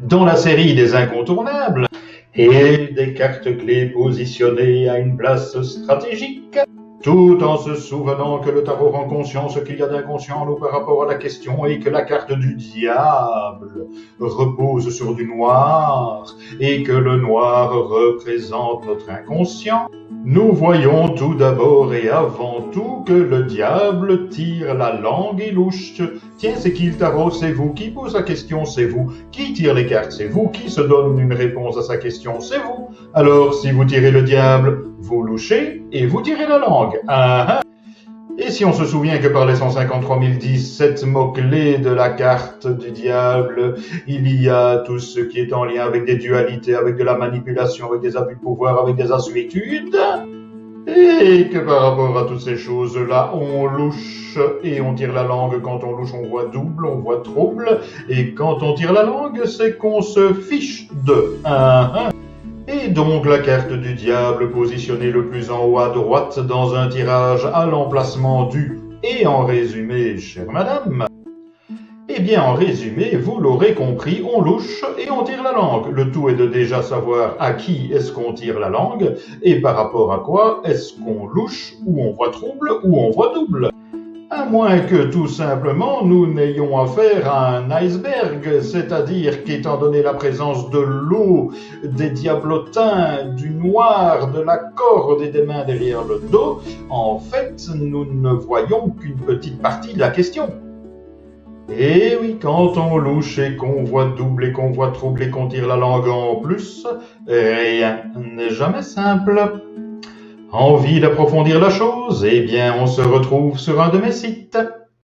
dans la série des incontournables et des cartes clés positionnées à une place stratégique, tout en se souvenant que le tarot rend conscient ce qu'il y a d'inconscient en nous par rapport à la question et que la carte du diable repose sur du noir et que le noir représente notre inconscient. Nous voyons tout d'abord et avant tout que le diable tire la langue et louche. Tiens, c'est qui le tarot? C'est vous. Qui pose la question? C'est vous. Qui tire les cartes? C'est vous. Qui se donne une réponse à sa question? C'est vous. Alors, si vous tirez le diable, vous louchez et vous tirez la langue. Et si on se souvient que par les 153 017 mots-clés de la carte du diable, il y a tout ce qui est en lien avec des dualités, avec de la manipulation, avec des abus de pouvoir, avec des assuétudes, et que par rapport à toutes ces choses-là, on louche et on tire la langue. Quand on louche, on voit double, on voit trouble, et quand on tire la langue, c'est qu'on se fiche de. Et donc la carte du diable positionnée le plus en haut à droite dans un tirage à l'emplacement du « et en résumé, chère madame ». Eh bien, en résumé, vous l'aurez compris, on louche et on tire la langue. Le tout est de déjà savoir à qui est-ce qu'on tire la langue et par rapport à quoi est-ce qu'on louche, ou on voit trouble, ou on voit double. À moins que tout simplement nous n'ayons affaire à un iceberg, c'est-à-dire qu'étant donné la présence de l'eau, des diablotins, du noir, de la corde et des mains derrière le dos, en fait nous ne voyons qu'une petite partie de la question. Et oui, quand on louche et qu'on voit double et qu'on voit trouble et qu'on tire la langue en plus, rien n'est jamais simple. Envie d'approfondir la chose? Eh bien, on se retrouve sur un de mes sites.